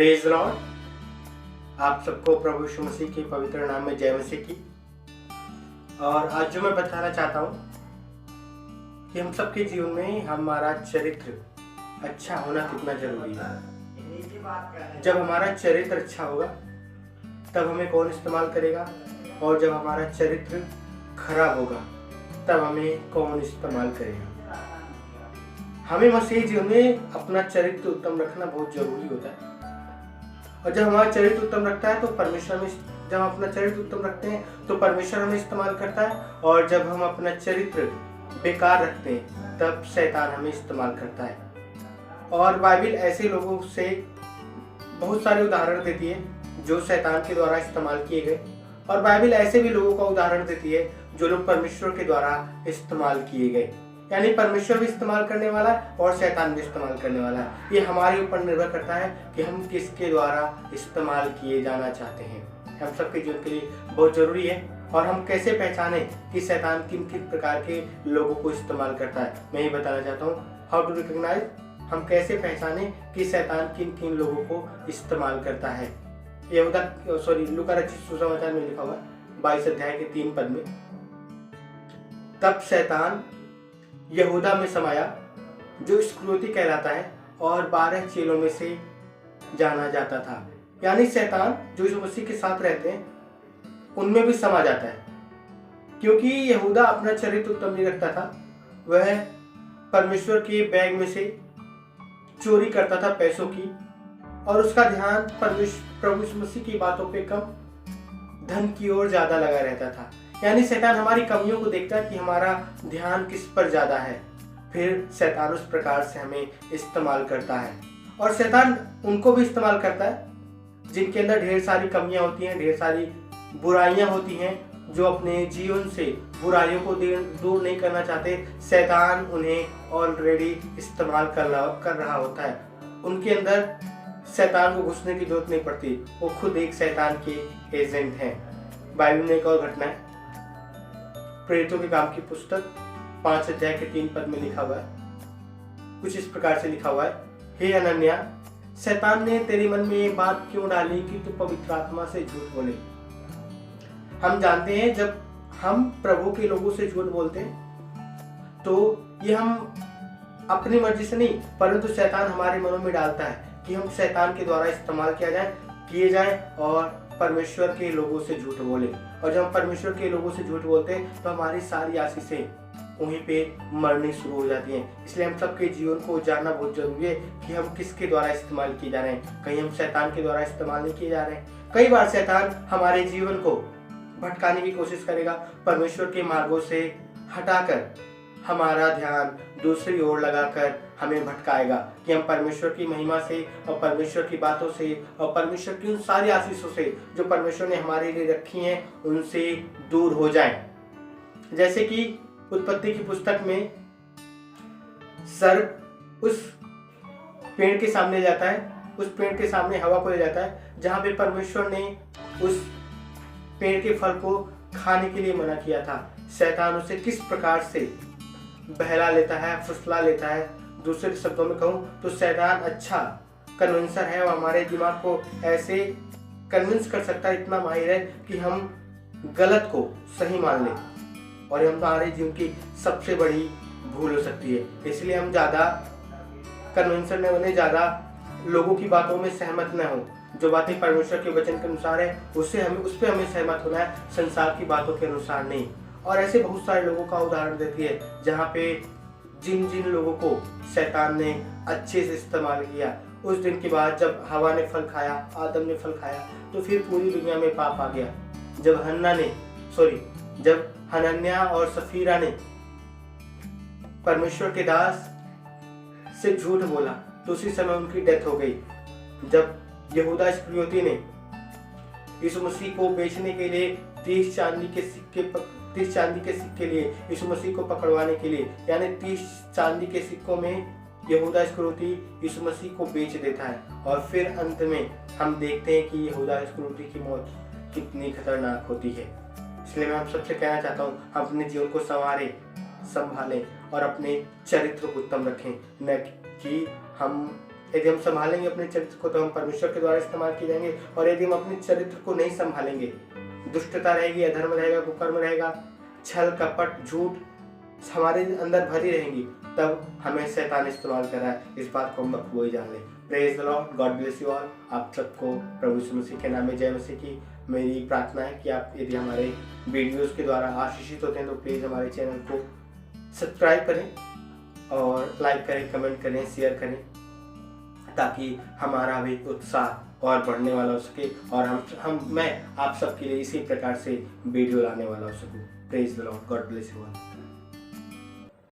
Praise Lord. आप सबको प्रभु यीशु मसीह के पवित्र नाम में जय मसीह की। और आज जो मैं बताना चाहता हूँ कि हम सबके जीवन में हमारा चरित्र अच्छा होना कितना जरूरी है। जब हमारा चरित्र अच्छा होगा तब हमें कौन इस्तेमाल करेगा, और जब हमारा चरित्र खराब होगा तब हमें कौन इस्तेमाल करेगा। हमें मसीह जीवन में अपना चरित्र उत्तम रखना बहुत जरूरी होता है। और जब हमारा चरित्र उत्तम रखता है तो परमेश्वर में, जब हम अपना चरित्र उत्तम रखते हैं तो परमेश्वर हमें इस्तेमाल करता है, और जब हम अपना चरित्र बेकार रखते हैं तब शैतान हमें इस्तेमाल करता है। और बाइबल ऐसे लोगों से बहुत सारे उदाहरण देती है जो शैतान के द्वारा इस्तेमाल किए गए, और बाइबल ऐसे भी लोगों का उदाहरण देती है जो लोग परमेश्वर के द्वारा इस्तेमाल किए गए। यानी परमेश्वर भी इस्तेमाल करने वाला है और शैतान भी इस्तेमाल करने वाला है। ये हमारे ऊपर निर्भर करता है कि हम किसके द्वारा इस्तेमाल किए जाना चाहते हैं। हम सबके जीवन के लिए बहुत जरूरी है। और हम कैसे पहचाने कि शैतान किन किन प्रकार के लोगों को इस्तेमाल करता है, मैं ये बताना चाहता हूँ। हाउ टू रिकॉग्नाइज, हम कैसे पहचाने कि शैतान किन किन लोगों को इस्तेमाल करता है। लूका रचित सुसमाचार में लिखा हुआ है 22 अध्याय के 3 पद में, तब शैतान यहूदा में समाया जो इस्करियोती कहलाता है और 12 चेलों में से जाना जाता था। यानी शैतान जो यीशु मसीह के साथ रहते हैं उनमें भी समा जाता है, क्योंकि यहूदा अपना चरित्र उत्तम नहीं रखता था। वह परमेश्वर के बैग में से चोरी करता था पैसों की, और उसका ध्यान प्रभु यीशु मसीह की बातों पे कम, धन की ओर ज्यादा लगा रहता था। यानी शैतान हमारी कमियों को देखता है कि हमारा ध्यान किस पर ज्यादा है, फिर शैतान उस प्रकार से हमें इस्तेमाल करता है। और शैतान उनको भी इस्तेमाल करता है जिनके अंदर ढेर सारी कमियां होती हैं, ढेर सारी बुराइयां होती हैं, जो अपने जीवन से बुराइयों को दूर नहीं करना चाहते। शैतान उन्हें ऑलरेडी इस्तेमाल कर रहा होता है। उनके अंदर शैतान को घुसने की जरूरत नहीं पड़ती, वो खुद एक शैतान के एजेंट हैं। बाइबल में एक और घटना है, प्रेरितों के काम की पुस्तक 5 अध्याय के 3 पद में लिखा हुआ है, कुछ इस प्रकार से लिखा हुआ है, हे अनन्या, शैतान ने तेरे मन में ये बात क्यों डाली कि तू पवित्र आत्मा से झूठ बोले। हम जानते हैं जब हम प्रभु के लोगों से झूठ बोलते हैं तो ये हम अपनी मर्जी से नहीं, परंतु शैतान हमारे मनों में डालता है कि हम शैतान के द्वारा इस्तेमाल किए जाए और परमेश्वर के लोगों से झूठ बोले। और जब हम परमेश्वर के लोगों से झूठ बोलते हैं तो हमारी सारी आशीषें वहीं पे मरनी शुरू हो जाती हैं। इसलिए हम सबके जीवन को जानना बहुत जरूरी है कि हम किसके द्वारा इस्तेमाल किए जा रहे हैं। कहीं हम शैतान के द्वारा इस्तेमाल नहीं किए जा रहे हैं। कई बार शैतान हमारे जीवन को भटकाने की कोशिश करेगा, परमेश्वर के मार्गों से हटाकर हमारा ध्यान दूसरी ओर लगाकर हमें भटकाएगा कि हम परमेश्वर की महिमा से और परमेश्वर की बातों से और परमेश्वर की उन सारी आशीषों से जो परमेश्वर ने हमारे लिए रखी हैं उनसे दूर हो जाएं। जैसे कि उत्पत्ति की पुस्तक में सर्प उस पेड़ के सामने जाता है, उस पेड़ के सामने हवा को ले जाता है जहां पे परमेश्वर ने उस पेड़ के फल को खाने के लिए मना किया था। शैतान उसे किस प्रकार से बहला लेता है, फुसला लेता है। दूसरे शब्दों में कहूँ तो शैतान अच्छा कन्विंसर है, और हमारे दिमाग को ऐसे कन्विंस कर सकता है, इतना माहिर है कि हम गलत को सही मान लें, और हमारे जीवन की सबसे बड़ी भूल हो सकती है। इसलिए हम ज़्यादा कन्विंसर न बने, ज़्यादा लोगों की बातों में सहमत न हो। जो बातें परमेश्वर के वचन के अनुसार है उस पर हमें सहमत होना है, संसार की बातों के अनुसार नहीं। और ऐसे बहुत सारे लोगों का उदाहरण देती है जहाँ पे जिन जिन लोगों को शैतान ने अच्छे से इस्तेमाल किया, उस दिन के बाद जब हवा ने फल खाया, आदम ने फल खाया, तो फिर पूरी दुनिया में पाप आ गया। जब हनन्या और सफीरा ने परमेश्वर के दास से झूठ बोला तो उसी समय उनकी डेथ हो गई। जब यहूदा इस्करियोती ने यीशु मसीह को बेचने के लिए 30 चांदी के सिक्के लिए यीशु मसीह को पकड़वाने के लिए, यानी 30 चांदी के सिक्कों में यहूदा इस्करियोती यीशु मसीह को बेच देता है। और फिर अंत में हम देखते हैं कि यहूदा इस्करियोती की मौत कितनी खतरनाक होती है। इसलिए मैं आप सबसे कहना चाहता हूँ, अपने जीवन को संभालें और अपने चरित्र को उत्तम रखें, न कि हम यदि हम संभालेंगे अपने चरित्र को तो हम परमेश्वर के द्वारा इस्तेमाल किए जाएंगे, और यदि हम अपने चरित्र को नहीं संभालेंगे, दुष्टता रहेगी, अधर्म रहेगा, कुकर्म रहेगा, छल कपट झूठ हमारे अंदर भरी रहेंगी, तब हमें शैतान इस्तेमाल कर रहा है। इस बात को हम बखूबी जान लें। Praise the Lord, God bless you all. आप सबको प्रभु यीशु मसीह के नाम में जय मसीह की। मेरी प्रार्थना है कि आप यदि हमारे वीडियोस के द्वारा आशीषित होते हैं तो प्लीज़ हमारे चैनल को सब्सक्राइब करें और लाइक करें, कमेंट करें, शेयर करें, ताकि हमारा भी उत्साह और बढ़ने वाला हो सके और मैं आप सबके लिए इसी प्रकार से वीडियो लाने वाला हो सकूँ। Praise the Lord, God bless you all.